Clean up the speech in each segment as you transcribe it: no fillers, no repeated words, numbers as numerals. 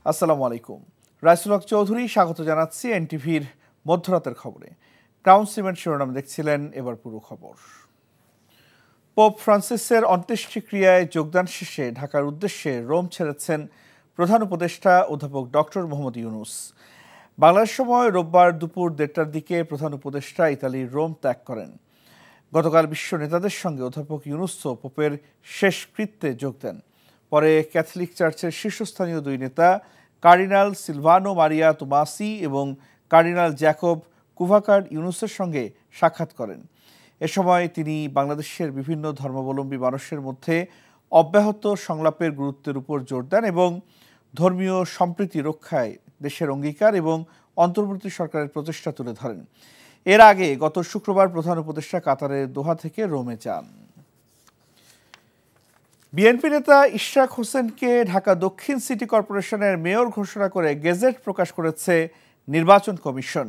আসসালামু আলাইকুম। রাইসুল হক চৌধুরী স্বাগত জানাচ্ছি এনটিভির মধ্যরাতের খবরে। ক্রাউন সিমেন্ট শিরোনাম দেখছিলেন, এবার পুরো খবর। পোপ ফ্রান্সিসের অন্ত্যেষ্টিক্রিয়ায় যোগদান শেষে ঢাকার উদ্দেশ্যে রোম ছেড়েছেন প্রধান উপদেষ্টা অধ্যাপক ডক্টর মোহাম্মদ ইউনূস। বাংলাদেশ সময় রোববার দুপুর 1:30টার দিকে প্রধান উপদেষ্টা ইতালির রোম ত্যাগ করেন। গতকাল বিশ্ব নেতাদের সঙ্গে অধ্যাপক ইউনূসও পোপের শেষকৃত্যে যোগ দেন। পরে ক্যাথলিক চার্চের শীর্ষস্থানীয় দুই নেতা কার্ডিনাল সিলভানো মারিয়া তোমাসি এবং কার্ডিনাল জ্যাকব কুভাকার ইউনূসের সঙ্গে সাক্ষাৎ করেন। এ সময় তিনি বাংলাদেশের বিভিন্ন ধর্মাবলম্বী মানুষের মধ্যে অব্যাহত সংলাপের গুরুত্বের উপর জোর দেন এবং ধর্মীয় সম্প্রীতি রক্ষায় দেশের অঙ্গীকার এবং অন্তর্বর্তী সরকারের প্রচেষ্টা তুলে ধরেন। এর আগে গত শুক্রবার প্রধান উপদেষ্টা কাতারের দোহা থেকে রোমে যান। বিএনপি নেতা ইশরাক হোসেনকে ঢাকা দক্ষিণ সিটি কর্পোরেশনের মেয়র ঘোষণা করে গেজেট প্রকাশ করেছে নির্বাচন কমিশন।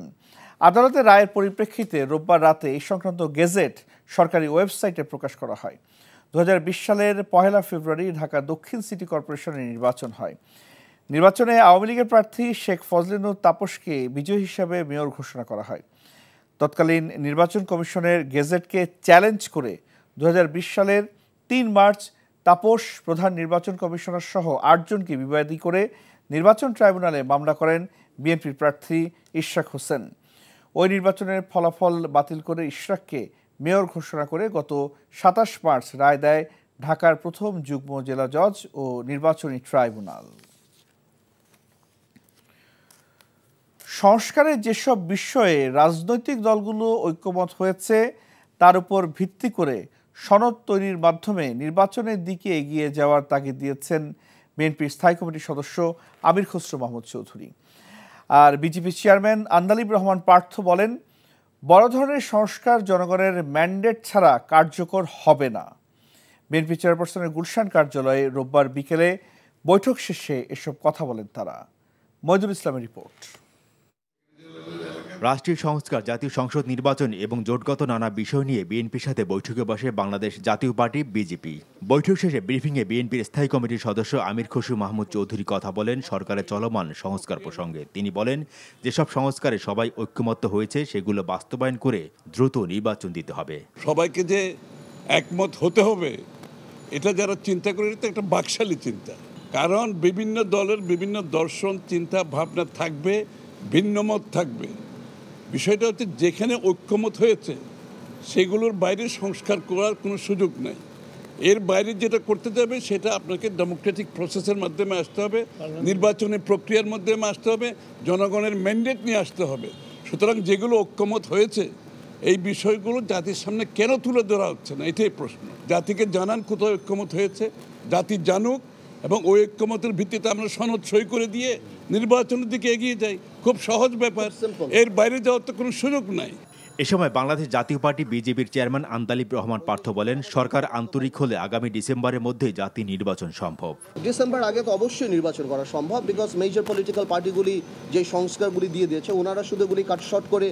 আদালতের রায়ের পরিপ্রেক্ষিতে রোববার রাতে এই সংক্রান্ত গেজেট সরকারি ওয়েবসাইটে প্রকাশ করা হয়। 2020 সালের 1 ফেব্রুয়ারি ঢাকা দক্ষিণ সিটি কর্পোরেশনের নির্বাচন হয়। নির্বাচনে আওয়ামী লীগের প্রার্থী শেখ ফজলিনুর তাপসকে বিজয়ী হিসাবে মেয়র ঘোষণা করা হয়। তৎকালীন নির্বাচন কমিশনের গেজেটকে চ্যালেঞ্জ করে 2020 সালের 3 মার্চ তাপস প্রধান নির্বাচন কমিশনার সহ 8 জনকে বিবাদী করে নির্বাচন ট্রাইব্যুনালে মামলা করেন বিএনপির প্রার্থী ইশরাক হোসেন। ওই নির্বাচনের ফলাফল বাতিল করে ইশরাককে মেয়র ঘোষণা করে গত 27 মার্চ রায় দেয় ঢাকার প্রথম যুগ্ম জেলা জজ ও নির্বাচনী ট্রাইব্যুনাল। সংস্কারের যেসব বিষয়ে রাজনৈতিক দলগুলো ঐক্যমত হয়েছে তার উপর ভিত্তি করে সনদ তৈরির মাধ্যমে নির্বাচনের দিকে এগিয়ে যাওয়ার তাগিদ দিয়েছেন বিএনপির স্থায়ী কমিটির সদস্য আমির খসরু মাহমুদ চৌধুরী। আর বিজেপি চেয়ারম্যান আন্দালিব রহমান পার্থ বলেন, বড় ধরনের সংস্কার জনগণের ম্যান্ডেট ছাড়া কার্যকর হবে না। বিএনপি চেয়ারপারসনের গুলশান কার্যালয়ে রোববার বিকেলে বৈঠক শেষে এসব কথা বলেন তারা। মইদুল ইসলামের রিপোর্ট। রাষ্ট্রীয় সংস্কার, জাতীয় সংসদ নির্বাচন এবং জোটগত নানা বিষয় নিয়ে বিএনপির সাথে বৈঠকে বসে বাংলাদেশ জাতীয় পার্টি বিজেপি। বৈঠক শেষে ব্রিফিংয়ে বিএনপির স্থায়ী কমিটির সদস্য আমির খসরু মাহমুদ চৌধুরী কথা বলেন সরকারের চলমান সংস্কার প্রসঙ্গে। তিনি বলেন, যেসব সংস্কারে সবাই ঐক্যমত্য হয়েছে সেগুলো বাস্তবায়ন করে দ্রুত নির্বাচন দিতে হবে। সবাইকে যে একমত হতে হবে এটা যারা চিন্তা করে, এটা একটা বাকশালী চিন্তা। কারণ বিভিন্ন দলের বিভিন্ন দর্শন, চিন্তা ভাবনা থাকবে, ভিন্নমত থাকবে। বিষয়টা হচ্ছে যেখানে ঐক্যমত হয়েছে সেগুলোর বাইরে সংস্কার করার কোনো সুযোগ নেই। এর বাইরে যেটা করতে যাবে সেটা আপনাকে ডেমোক্রেটিক প্রসেসের মাধ্যমে আসতে হবে, নির্বাচনের প্রক্রিয়ার মাধ্যমে আসতে হবে, জনগণের ম্যান্ডেট নিয়ে আসতে হবে। সুতরাং যেগুলো ঐক্যমত হয়েছে এই বিষয়গুলো জাতির সামনে কেন তুলে ধরা হচ্ছে না, এটাই প্রশ্ন। জাতিকে জানান কোথায় ঐক্যমত হয়েছে, জাতি জানুক, এবং ওই ঐক্যমতের ভিত্তিতে আমরা সনদ সই করে দিয়ে নির্বাচনের দিকে এগিয়ে যাই। খুব সহজ ব্যাপার, এর বাইরে যাওয়ার তো কোনো সুযোগ নাই। এ সময় বাংলাদেশ জাতীয় পার্টি বিজেপির চেয়ারম্যান আন্দালিব রহমান পার্থ বলেন, সরকার আন্তরিক হলে আগামী ডিসেম্বরের মধ্যে জাতীয় নির্বাচন সম্ভব। ডিসেম্বর আগে তো অবশ্যই নির্বাচন করা সম্ভব, বিকজ মেজর পলিটিক্যাল পার্টিগুলি যে সংস্কারগুলি দিয়ে দিয়েছে ওনারা শুধু এগুলি কাটশট করে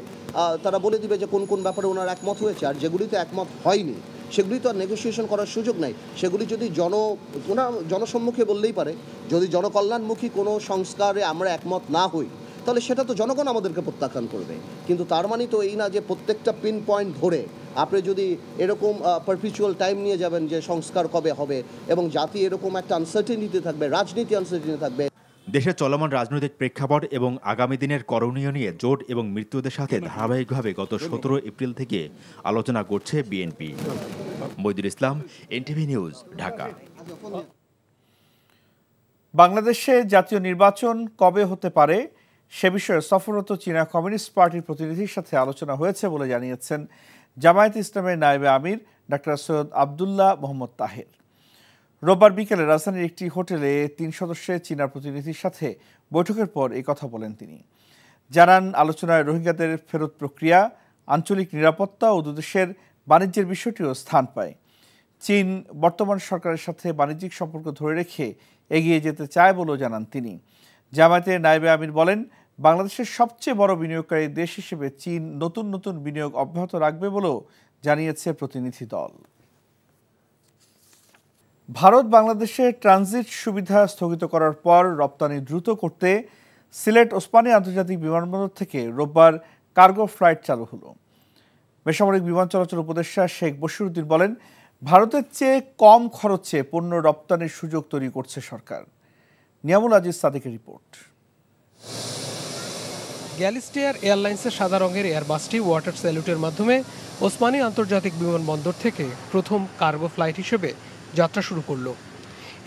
তারা বলে দিবে যে কোন কোন ব্যাপারে ওনারা একমত হয়েছে, আর যেগুলিতে একমত হয়নি সেগুলি তো আর নেগোসিয়েশন করার সুযোগ নাই। সেগুলি যদি ওনারা জনসম্মুখে বললেই পারে, যদি জনকল্যাণমুখী কোনো সংস্কারে আমরা একমত না হই তাহলে সেটা তো জনগণ আমাদেরকে প্রত্যাখ্যান করবে। কিন্তু তার মানে তো এই না যে প্রত্যেকটা পিন পয়েন্ট ধরে আপনি যদি এরকম পারপিচুয়াল টাইম নিয়ে যাবেন যে সংস্কার কবে হবে, এবং জাতি এরকম একটা আনসার্টেনিটি থাকবে, রাজনীতি আনসার্টেনিটি থাকবে। দেশের চলমান রাজনৈতিক প্রেক্ষাপট এবং আগামী দিনের করণীয় নিয়ে জোট এবং মৃত্যুদের সাথে ধারাবাহিকভাবে গত 17 এপ্রিল থেকে আলোচনা করছে বিএনপি। মইদুল ইসলাম, এনটিভি নিউজ, ঢাকা। বাংলাদেশে জাতীয় নির্বাচন কবে হতে পারে সে বিষয়ে সফররত চীনা কমিউনিস্ট পার্টির প্রতিনিধির সাথে আলোচনা হয়েছে বলে জানিয়েছেন জামায়াতে ইসলামের নায়েবে আমির ডাক্তার সৈয়দ আবদুল্লাহ মোহাম্মদ তাহের। রোববার বিকেলে রাজধানীর একটি হোটেলে 3 সদস্যের চীনা প্রতিনিধির সাথে বৈঠকের পর এই কথা বলেন তিনি। জানান, আলোচনায় রোহিঙ্গাদের ফেরত প্রক্রিয়া, আঞ্চলিক নিরাপত্তা ও দুদেশের বাণিজ্যের বিষয়টিও স্থান পায়। চীন বর্তমান সরকারের সাথে বাণিজ্যিক সম্পর্ক ধরে রেখে এগিয়ে যেতে চায় বলেও জানান তিনি। জামায়াতের নায়েবে আমির বলেন, বাংলাদেশের সবচেয়ে বড় বিনিয়োগকারী দেশ হিসেবে চীন নতুন নতুন বিনিয়োগ অব্যাহত রাখবে বলেও জানিয়েছে প্রতিনিধি দল। ভারত বাংলাদেশে ট্রানজিট সুবিধা স্থগিত করার পর রপ্তানি দ্রুত করতে সিলেট ওসমানী আন্তর্জাতিক বিমানবন্দর থেকে রোববার কার্গো ফ্লাইট চালু হলো। বেসামরিক বিমান চলাচল উপদেষ্টা শেখ বশিরউদ্দিন বলেন, ভারতের চেয়ে কম খরচে পণ্য রপ্তানির সুযোগ তৈরি করছে সরকার। নিয়ামুল আজিজ সাদিকের রিপোর্ট। গ্যালিস্টিয়ার এয়ারলাইন্সের সাদা রঙের এয়ারবাসটি ওয়াটার স্যালুটের মাধ্যমে ওসমানী আন্তর্জাতিক বিমানবন্দর থেকে প্রথম কার্গো ফ্লাইট হিসেবে যাত্রা শুরু করল।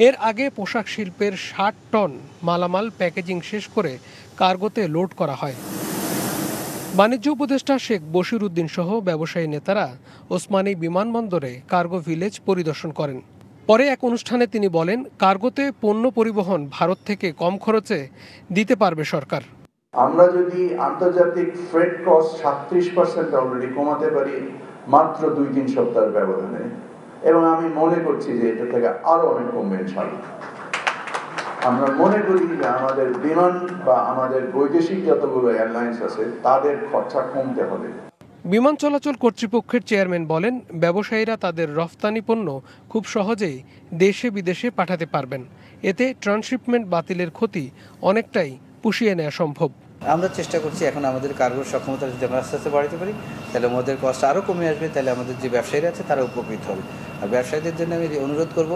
এর আগে পোশাক শিল্পের ৬০ টন মালামাল প্যাকেজিং শেষ করে কার্গোতে লোড করা হয়। বাণিজ্য উপদেষ্টা শেখ বশিরউদ্দিন সহ ব্যবসায়ী নেতারা ওসমানী বিমানবন্দরে কার্গো ভিলেজ পরিদর্শন করেন। পরে এক অনুষ্ঠানে তিনি বলেন, কার্গোতে পণ্য পরিবহন ভারত থেকে কম খরচে দিতে পারবে সরকার। আমরা যদি আন্তর্জাতিক ফ্রেট কস্ট ৩৭% অলরেডি কমাতে পারি মাত্র ২-৩ সপ্তাহের ব্যবধানে, এবং আমি মনে করছি যে এটা থেকে আরো অনেক কমবে ইনশাআল্লাহ। আমরা মনে করি যে আমাদের বিমান বা আমাদের বৈদেশিক যতগুলো এয়ারলাইন্স আছে তাদের খরচা কমতে হবে। বিমান চলাচল কর্তৃপক্ষের চেয়ারম্যান বলেন, ব্যবসায়ীরা তাদের রফতানি পণ্য খুব সহজেই দেশে বিদেশে পাঠাতে পারবেন। এতে ট্রান্সশিপমেন্ট বাতিলের ক্ষতি অনেকটাই পুষিয়ে নেওয়া সম্ভব। আমরা চেষ্টা করছি এখন আমাদের কার্গোর সক্ষমতা যদি আমরা আস্তে আস্তে বাড়াতে পারি, তাহলে আমাদের কষ্ট আরও কমে আসবে, তাহলে আমাদের যে ব্যবসায়ীরা আছে তারা উপকৃত হবে। আর ব্যবসায়ীদের জন্য আমি অনুরোধ করব,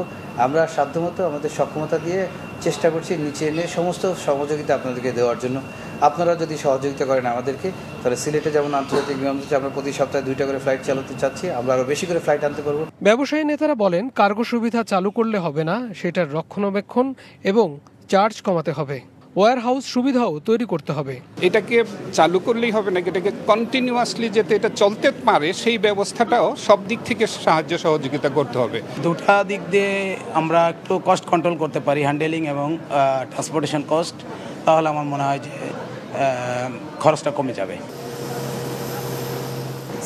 আমরা সাধ্যমতো আমাদের সক্ষমতা দিয়ে চেষ্টা করছি নিচে এনে সমস্ত সহযোগিতা আপনাদেরকে দেওয়ার জন্য। আপনারা যদি সহযোগিতা করেন আমাদেরকে, তাহলে সিলেটে যেমন আন্তর্জাতিক বিমানবন্দরে আমরা প্রতি সপ্তাহে 2টা করে ফ্লাইট চালাতে চাচ্ছি, আমরা আরও বেশি করে ফ্লাইট আনতে পারবো। ব্যবসায়ী নেতারা বলেন, কার্গো সুবিধা চালু করলে হবে না, সেটার রক্ষণাবেক্ষণ এবং চার্জ কমাতে হবে। ওয়্যার হাউস সুবিধাও তৈরি করতে হবে। এটাকে চালু করলেই হবে না, এটাকে কন্টিনিউয়াসলি যাতে এটা চলতে পারে সেই ব্যবস্থাটাও সব দিক থেকে সাহায্য সহযোগিতা করতে হবে। দুটা দিক দিয়ে আমরা একটু কস্ট কন্ট্রোল করতে পারি, হ্যান্ডেলিং এবং ট্রান্সপোর্টেশন কস্ট, তাহলে আমার মনে হয় যে খরচটা কমে যাবে।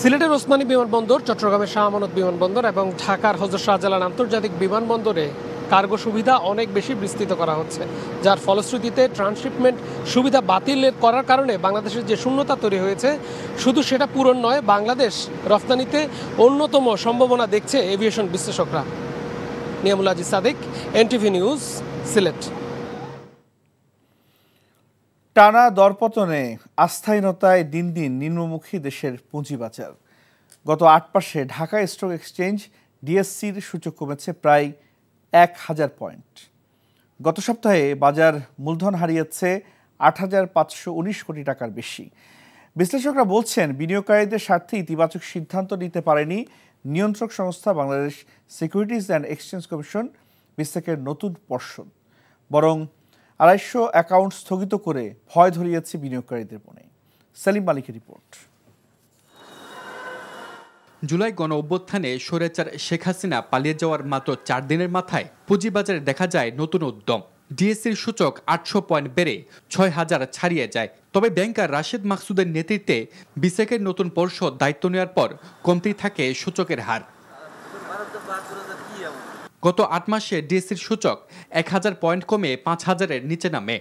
সিলেটের ওসমানী বিমানবন্দর, চট্টগ্রামের শাহ আমানত বিমানবন্দর এবং ঢাকার হযরত শাহজালাল আন্তর্জাতিক বিমানবন্দরে কার্গো সুবিধা অনেক বেশি বিস্তৃত করা হচ্ছে, যার ফলশ্রুতিতে ট্রান্সশিপমেন্ট সুবিধা বাতিল করার কারণে বাংলাদেশের যে শূন্যতা তৈরি হয়েছে, শুধু সেটা পূরণ নয়, বাংলাদেশ রফতানিতে অন্যতম সম্ভাবনা দেখছে এভিয়েশন বিশ্লেষকরা। Niamul Aziz Sadiq, NTV news, Sylhet. টানা দরপতনে আস্থাহীনতায় দিন দিন নিম্নমুখী দেশের পুঁজিবাজার। গত ৮ মাসে ঢাকা স্টক এক্সচেঞ্জ ডিএসসির সূচক কমেছে প্রায় ১,০০০ পয়েন্ট। গত সপ্তাহে বাজার মূলধন হারিয়েছে ৮,৫১৯ কোটি টাকার বেশি। বিশ্লেষকরা বলছেন, বিনিয়োগকারীদের স্বার্থে ইতিবাচক সিদ্ধান্ত নিতে পারেনি নিয়ন্ত্রক সংস্থা Bangladesh securities and exchange commission বিসেকের নতুন পর্ষদ, বরং ২৫০ অ্যাকাউন্ট স্থগিত করে ভয় ধরিয়েছে বিনিয়োগকারীদের মনে। সেলিম মালিকের রিপোর্ট। জুলাই গণ অভ্যুত্থানে স্বৈরাচার শেখ হাসিনা পালিয়ে যাওয়ার মাত্র ৪ দিনের মাথায় পুঁজিবাজারে দেখা যায় নতুন উদ্যম। ডিএসসির সূচক ৮০০ পয়েন্ট বেড়ে ৬,০০০ ছাড়িয়ে যায়। তবে ব্যাংকার রাশেদ মাকসুদের নেতৃত্বে বিসেকের নতুন পর্ষদ দায়িত্ব নেওয়ার পর কমতে থাকে সূচকের হার। গত ৮ মাসে ডিএসসির সূচক ১,০০০ পয়েন্ট কমে ৫,০০০-এর নিচে নামে।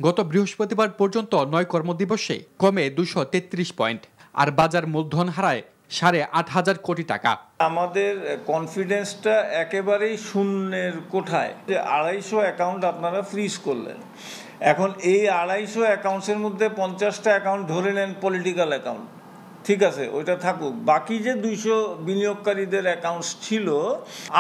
গত বৃহস্পতিবার পর্যন্ত ৯ কর্মদিবসে কমে ২৩৩ পয়েন্ট, আর বাজার মূলধন হারায় ৮,৫০০ কোটি টাকা। আমাদের কনফিডেন্সটা একেবারেই শূন্যের কোঠায়। যে ২৫০ অ্যাকাউন্ট আপনারা ফ্রিজ করলেন, এখন এই ২৫০ অ্যাকাউন্টসের মধ্যে ৫০টা অ্যাকাউন্ট ধরে নেন পলিটিক্যাল অ্যাকাউন্ট, ঠিক আছে, ওইটা থাকুক। বাকি যে ২০০ বিনিয়োগকারীদের অ্যাকাউন্টস ছিল,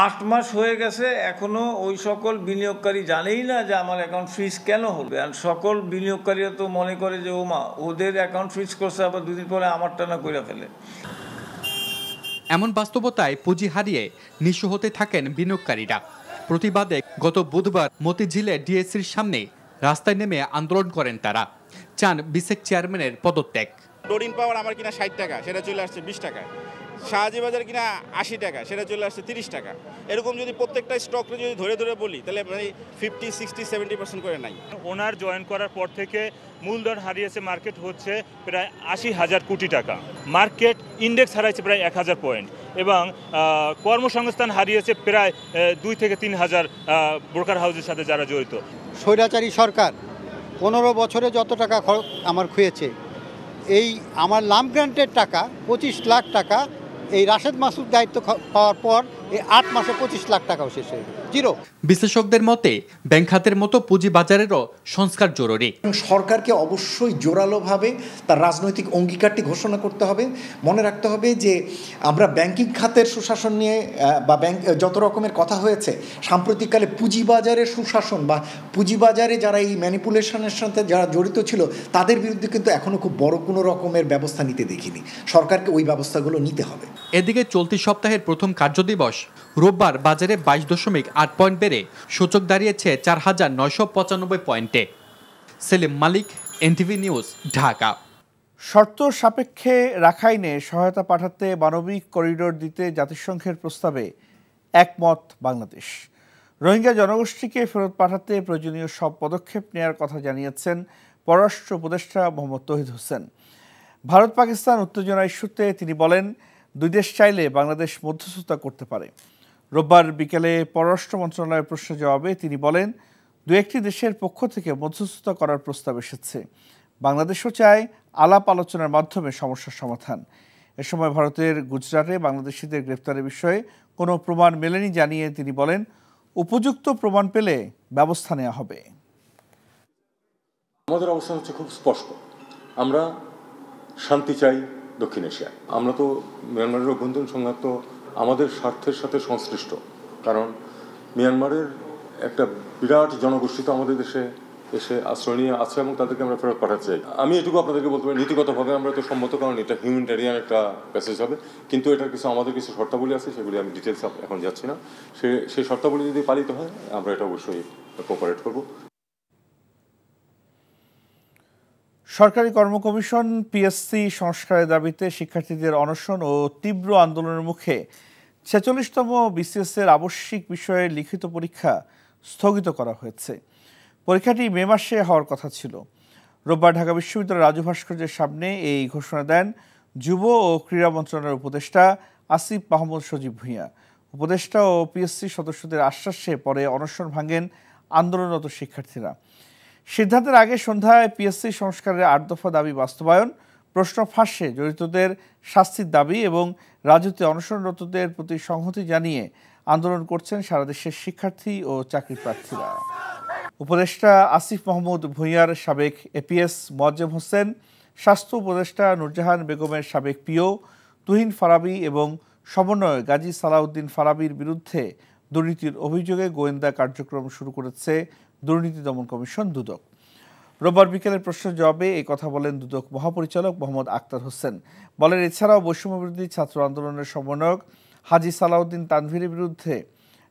৮ মাস হয়ে গেছে, এখনো ওই সকল বিনিয়োগকারী জানেই না যে আমার অ্যাকাউন্ট ফ্রিজ কেন হলো। আর সকল বিনিয়োগকারীরা তো মনে করে যে ওমা, ওদের অ্যাকাউন্ট ফ্রিজ করছে, আবার ২ দিন পরে আমারটা না কইরা ফেলে। এমন বাস্তবতায় পুঁজি হারিয়ে নিঃস্ব হতে থাকেন বিনিয়োগকারীরা। প্রতিবাদে গত বুধবার মতিঝিলে ডিএসসির সামনে রাস্তায় নেমে আন্দোলন করেন তারা। চান বিসেক চেয়ারম্যানের পদত্যাগ। ডোরিন পাওয়ার আমার কিনা ৬০ টাকা, সেটা চলে আসছে ২০ টাকায়। শাহজিবাজার কিনা ৮০ টাকা, সেটা চলে আসছে ৩০ টাকা। এরকম যদি প্রত্যেকটা স্টককে যদি ধরে ধরে বলি, তাহলে মানে 50, 60, 70% করে নাই। ওনার জয়েন করার পর থেকে মূলধন হারিয়েছে, মার্কেট হচ্ছে প্রায় ৮০,০০০ কোটি টাকা। মার্কেট ইন্ডেক্স হারাইছে প্রায় ১,০০০ পয়েন্ট, এবং কর্মসংস্থান হারিয়েছে প্রায় ২ থেকে ৩,০০০ ব্রোকার হাউসের সাথে যারা জড়িত। স্বৈরাচারী সরকার ১৫ বছরে যত টাকা আমার খুঁয়েছে, এই আমার লাম্প গ্রান্টের টাকা ২৫ লাখ টাকা এই রাশেদ মাসুদ দায়িত্ব পাওয়ার পর এই ৮ মাসে ২৫ লাখ টাকাও শেষ হয়ে গেল। জিরো। বিশ্লেষকদের মতে ব্যাংক খাতের মতো পুঁজিবাজারেরও সংস্কার জরুরি। সরকারকে অবশ্যই জোরালোভাবে তার রাজনৈতিক অঙ্গীকারটি ঘোষণা করতে হবে। মনে রাখতে হবে যে আমরা ব্যাংকিং খাতের সুশাসন নিয়ে বা ব্যাংক যত রকমের কথা হয়েছে, সাম্প্রতিককালে পুঁজিবাজারের সুশাসন বা পুঁজিবাজারে যারা এই ম্যানিপুলেশনের সাথে যারা জড়িত ছিল তাদের বিরুদ্ধে কিন্তু এখনও খুব বড় কোনো রকমের ব্যবস্থা নিতে দেখিনি। সরকারকে ওই ব্যবস্থাগুলো নিতে হবে। এদিকে চলতি সপ্তাহের প্রথম কার্যদিবস রোববার বাজারে 22.8 পয়েন্ট বেড়ে সূচক দাঁড়িয়েছে 4,995 পয়েন্টে। সেলিম মালিক, এনটিভি নিউজ, ঢাকা। শর্ত সাপেক্ষে রাখাইনে সহায়তা পাঠাতে মানবিক করিডোর দিতে জাতিসংঘের প্রস্তাবে একমত বাংলাদেশ। রোহিঙ্গা জনগোষ্ঠীকে ফেরত পাঠাতে প্রয়োজনীয় সব পদক্ষেপ নেওয়ার কথা জানিয়েছেন পররাষ্ট্র উপদেষ্টা মোহাম্মদ তৌহিদ হোসেন। ভারত পাকিস্তান উত্তেজনা ইস্যুতে তিনি বলেন, দুই দেশ চাইলে বাংলাদেশ মধ্যস্থতা করতে পারে। রোববার বিকেলে পররাষ্ট্র মন্ত্রণালয়ের প্রশ্নের জবাবে তিনি বলেন, দু একটি দেশের পক্ষ থেকে মধ্যস্থতা করার প্রস্তাব এসেছে। বাংলাদেশও চায় আলাপ আলোচনার মাধ্যমে সমস্যার সমাধান। এ সময় ভারতের গুজরাটে বাংলাদেশিদের গ্রেপ্তারের বিষয়ে কোনো প্রমাণ মেলেনি জানিয়ে তিনি বলেন, উপযুক্ত প্রমাণ পেলে ব্যবস্থা নেওয়া হবে। আমাদের অবস্থান হচ্ছে খুব স্পষ্ট, আমরা শান্তি চাই দক্ষিণ এশিয়ায়। আমরা তো মিয়ানমারের অভ্যন্তরীণ সংঘাত তো আমাদের স্বার্থের সাথে সংশ্লিষ্ট, কারণ মিয়ানমারের একটা বিরাট জনগোষ্ঠী তো আমাদের দেশে এসে আশ্রয় নিয়ে আছে এবং তাদেরকে আমরা ফেরত পাঠাতে চাই। আমি এটুকু আপনাদেরকে বলতে পারি, নীতিগতভাবে আমরা তো সম্মত, কারণ এটা হিউম্যানিটেরিয়ান একটা প্যাসেজ হবে, কিন্তু এটার কিছু আমাদের কিছু শর্তাবলী আছে, সেগুলি আমি ডিটেলস এখন যাচ্ছি না। সেই শর্তাবলী যদি পালিত হয় আমরা এটা অবশ্যই কোঅপারেট করব। সরকারি কর্ম কমিশন পিএসসি সংস্কারের দাবিতে শিক্ষার্থীদের অনশন ও তীব্র আন্দোলনের মুখে ৪৬তম বিসিএসের আবশ্যিক বিষয়ের লিখিত পরীক্ষা স্থগিত করা হয়েছে। পরীক্ষাটি মে মাসে হওয়ার কথা ছিল। রোববার ঢাকা বিশ্ববিদ্যালয়ের রাজু ভাস্কর্যের সামনে এই ঘোষণা দেন যুব ও ক্রীড়া মন্ত্রণালয়ের উপদেষ্টা আসিফ মাহমুদ সজীব ভূঁইয়া। উপদেষ্টা ও পিএসসি সদস্যদের আশ্বাসে পরে অনশন ভাঙেন আন্দোলনরত শিক্ষার্থীরা। সিদ্ধান্তের আগে সন্ধ্যায় পিএসসি সংস্কারের ৮ দফা দাবি বাস্তবায়ন, প্রশ্ন ফাঁসে জড়িতদের শাস্তির দাবি এবং রাজুতে অনশনরতদের প্রতি সংহতি জানিয়ে আন্দোলন করছেন সারা দেশের শিক্ষার্থী ও চাকরি প্রার্থীরা। উপদেষ্টা আসিফ মাহমুদ ভূঁইয়ার সাবেক এপিএস মোয়াজ্জেম হোসেন, স্বাস্থ্য উপদেষ্টা নূরজাহান বেগমের সাবেক পিও তুহিন ফারাবি এবং সমন্বয় গাজী সালাউদ্দিন ফারাবির বিরুদ্ধে দুর্নীতির অভিযোগে গোয়েন্দা কার্যক্রম শুরু করেছে দুর্নীতি দমন কমিশন দুদক। রোববার বিকেলের প্রশ্নের জবাবে এই কথা বলেন দুদক মহাপরিচালক মোহাম্মদ আক্তার হোসেন। বলেন, এছাড়াও বৈষম্যবিরোধী ছাত্র আন্দোলনের সমন্বয়ক হাজী সালাউদ্দিন তানভীরের বিরুদ্ধে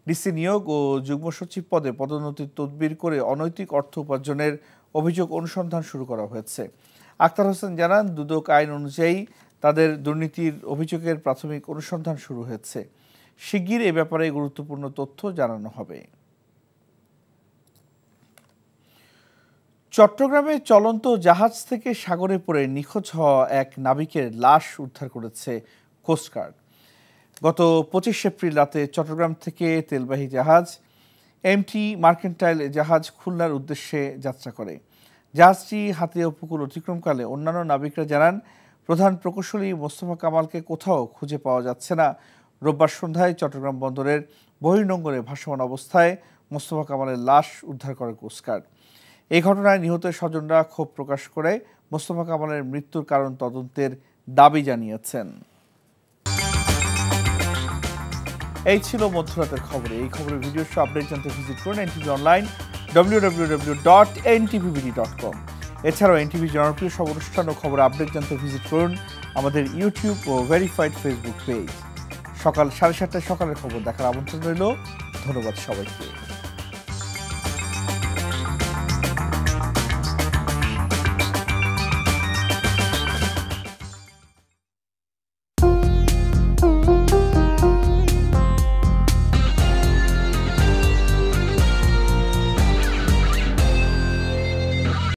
ডিসি নিয়োগ ও যুগ্ম সচিব পদে পদোন্নতির তদবির করে অনৈতিক অর্থ উপার্জনের অভিযোগ অনুসন্ধান শুরু করা হয়েছে। আক্তার হোসেন জানান, দুদক আইন অনুযায়ী তাদের দুর্নীতির অভিযোগের প্রাথমিক অনুসন্ধান শুরু হয়েছে। শিগগির এ ব্যাপারে গুরুত্বপূর্ণ তথ্য জানানো হবে। চট্টগ্রামে চলন্ত জাহাজ থেকে সাগরে পড়ে নিখোঁজ হওয়া এক নাবিকের লাশ উদ্ধার করেছে কোস্টগার্ড। গত ২৫ এপ্রিল রাতে চট্টগ্রাম থেকে তেলবাহী জাহাজ এমটি মার্কেন্টাইল জাহাজ খুলনার উদ্দেশ্যে যাত্রা করে। জাহাজটি হাতিয়া উপকূল অতিক্রমকালে অন্যান্য নাবিকরা জানান, প্রধান প্রকৌশলী মোস্তফা কামালকে কোথাও খুঁজে পাওয়া যাচ্ছে না। রোববার সন্ধ্যায় চট্টগ্রাম বন্দরের বহির্নোঙরে ভাসমান অবস্থায় মোস্তফা কামালের লাশ উদ্ধার করে কোস্টগার্ড। এই ঘটনায় নিহতের স্বজনরা ক্ষোভ প্রকাশ করে মোস্তফা কামালের মৃত্যুর কারণ তদন্তের দাবি জানিয়েছেন। এই ছিল মধ্যরাতের খবরে। এই খবরের ভিডিও শো আপডেট জানতে ভিজিট করুন এনটিভি অনলাইন www.ntvbd.com। এছাড়াও এনটিভি জনপ্রিয় সব অনুষ্ঠান ও খবর আপডেট জানতে ভিজিট করুন আমাদের ইউটিউব ও ভেরিফাইড ফেসবুক পেজ। সকাল 7:30টায় সকালের খবর দেখার আমন্ত্রণ রইল। ধন্যবাদ সবাইকে।